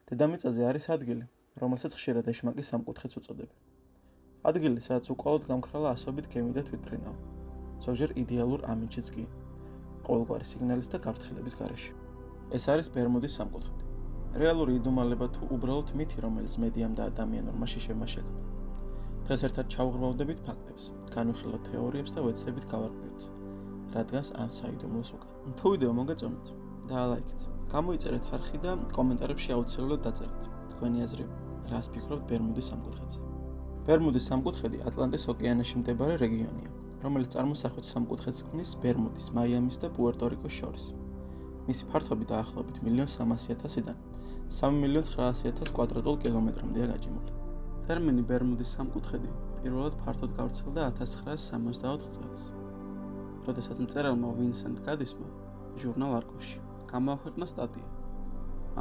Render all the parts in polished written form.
დედამიწაზე არის ადგილი, რომელსაც ხშირად ეშმაკის სამკუთხედს უწოდებენ. ადგილი, სადაც უკვალოდ გამქრალა ასობით გემი და თვითმფრინავი, ზოგჯერ იდეალურ ამინდშიც კი, ყოველგვარი სიგნალის და გაფრთხილების გარეშე. ეს არის ბერმუდის სამკუთხედი. რეალური იდუმალება თუ უბრალოდ მითი, რომელიც მედიამ და ადამიანურმა შიშებმა შექმნა. დღეს ერთად ჩავღრმავდებით ფაქტებს, განვიხილოთ თეორიებს და ვეცდებით გავარკვიოთ, რადგანს ამ საიდუმლოს უკან. თუ ვიდეო მოგეწონათ, დაალაიქეთ, გამოიწერეთ არხი და კომენტარებში აუცილებლად დაწერეთ თქვენი აზრი, რას ფიქრობთ ბერმუდის სამკუთხედზე. ბერმუდის სამკუთხედი ატლანტის ოკეანეში მდებარე რეგიონია, რომელიც წარმოსახვით სამკუთხედს ქმნის ბერმუდის, მაიამის და პუერტო-რიკოს შორის. მისი ფართობი დაახლოებით 1.3 მილიონ 3.9 კვადრატულ კილომეტრამდეა გაჭიმული. ტერმინი ბერმუდის სამკუთხედი პირველად ფართოდ გავრცელდა 1964 წელს, როდესაც მწერალმა ვინსენტ გადისმა ჟურნალ არგოში გამოაქვეყნა სტატია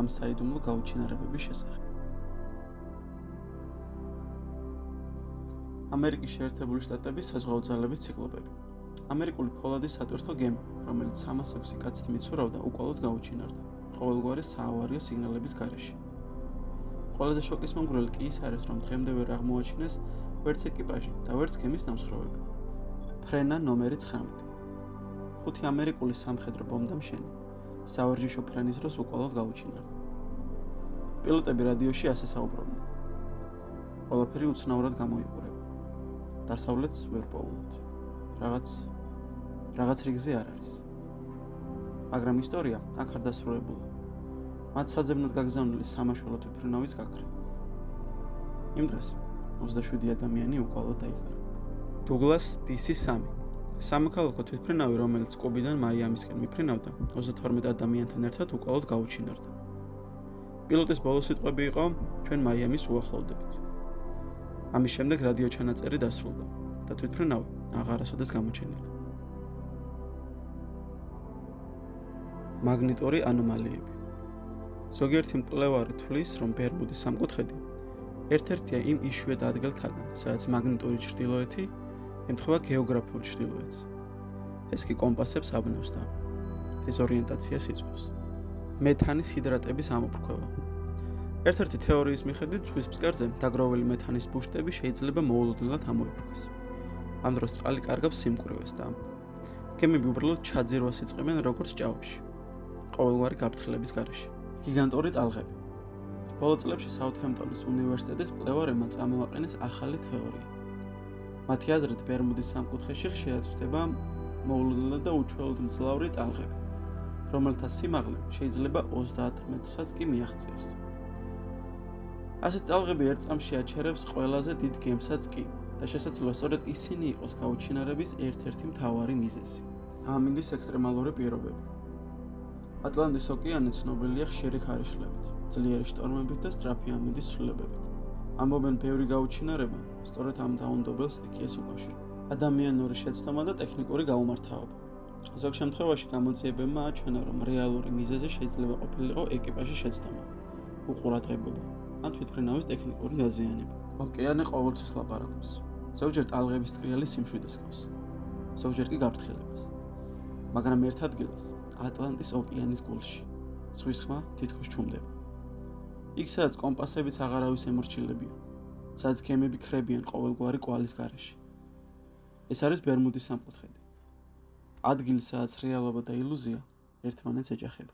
ამ საიდუმლო გაუჩინარებების შესახებ. ამერიკის შეერთებული შტატების საზღვაო ძალების ციკლოპები. ამერიკული ფოლადის სატვირთო გემი, რომელიც 306 კაცით მიცურავდა, უკვალოდ გაუჩინარდა ყოველგვარი საავარიო სიგნალების გარეშე. ყველაზე შოკისმომგვრელი კი ის არის, რომ დღემდე ვერ აღმოაჩინეს ვერც ეკიპაჟი და ვერც გემის ნამსხვრევები. ფრენა ნომერი 19. 5 ამერიკული სამხედრო ბომბდამშენი სავარჯიშო ფრენის დროს უკვალოდ გაუჩინარდა. პილოტები რადიოში ასე საუბრობდნენ. ყველაფერი უცნაურად გამოიყურება. დასავლეთს ვერ პოულობთ. რაღაც რიგზე არ არის. მაგრამ ისტორია აქ არ დასრულებულა. მათ საძებნად გაგზავნილი სამაშველო თვითმფრინავის გაქრა. იმ დღეს 27 ადამიანი უკვალოდ დაიხარა. დუგლას DC-3 სამოქალაქო თვითმფრინავი, რომელიც კუბიდან მაიამისკენ მიფრინავდა, 32 ადამიანთან ერთად უკვალოდ გაუჩინარდა. პილოტის ბოლო სიტყვები იყო: ჩვენ მაიამის უახლოვდებით. ამის შემდეგ რადიო ჩანაწერი დასრულდა და თვითმფრინავი აღარასოდეს გამოჩენილა. მაგნიტორი ანომალიები. ზოგიერთი მკვლევარი თვლის, რომ ბერმუდის სამკუთხედი ერთ-ერთია იმ იშვიათ ადგილთაგან, სადაც მაგნიტური ჩრდილოეთი ემთხვევა გეოგრაფიულ ჩრდილოეთს. ეს კი კომპასებს აბნევს და დეზორიენტაციას იწვევს. მეთანის ჰიდრატების ამოფრქვევა. ერთ-ერთი თეორიის მიხედვით, ზღვის ფსკერზე დაგროვილი მეთანის ბუშტები შეიძლება მოულოდნელად ამოიფრქვეს. ამ დროს წყალი კარგავს სიმკვრივეს და გემები უბრალოდ ჩაძირვას იწყებენ როგორც ჭაობში, ყოველგვარი გაფრთხილების გარეშე. გიგანტური ტალღები. ბოლო წლებში საუთჰემპტონის უნივერსიტეტის მკვლევარებმა წამოაყენეს ახალი თეორია. მათი აზრით, ბერმუდის სამკუთხედში ხშირად ხდება მოულოდნელად და უჩვეულოდ მძლავრი ტალღები, რომელთა სიმაღლე შეიძლება 30 მეტრსაც კი მიაღწიოს. ასეთი ტალღები ერთ წამში აჩერებს ყველაზე დიდ გემსაც კი და შესაძლოა სწორედ ისინი იყოს გაუჩინარების ერთ-ერთი მთავარი მიზეზი. ამინდის ექსტრემალური პირობები. ატლანტის ოკეანე ცნობილია ხშირი ქარიშხლებით, ძლიერი შტორმებით და სწრაფი ამინდის ცვლილებებით. ამბობენ, ბევრი გაუჩინარება სწორედ ამ დაუნდობელ სტიქიას უკავშირდება. ადამიანური შეცდომა და ტექნიკური გაუმართავება. ზოგ შემთხვევაში გამოძიებებმა აჩვენა, რომ რეალური მიზეზი შეიძლება ყოფილიყო ეკიპაჟის შეცდომა, უყურადღებობა ან თვითმფრინავის ტექნიკური დაზიანება. ოკეანე ყოველთვის ლაპარაკობს. ზოგჯერ ტალღების ტრიალის სიმშვიდეს გავს, ზოგჯერ კი გაფრთხილებას. მაგრამ ერთ ადგილას, ატლანტის ოკეანის გულში, ზღვის ხმა თითქოს ჩუმდება. იქ, სადაც კომპასებიც აღარავის ემორჩილებიან, სადაც გემები ქრებიან ყოველგვარი კვალის გარეშე. ეს არის ბერმუდის სამკუთხედი. ადგილი, სადაც რეალობა და ილუზია ერთმანეთს ეჯახება.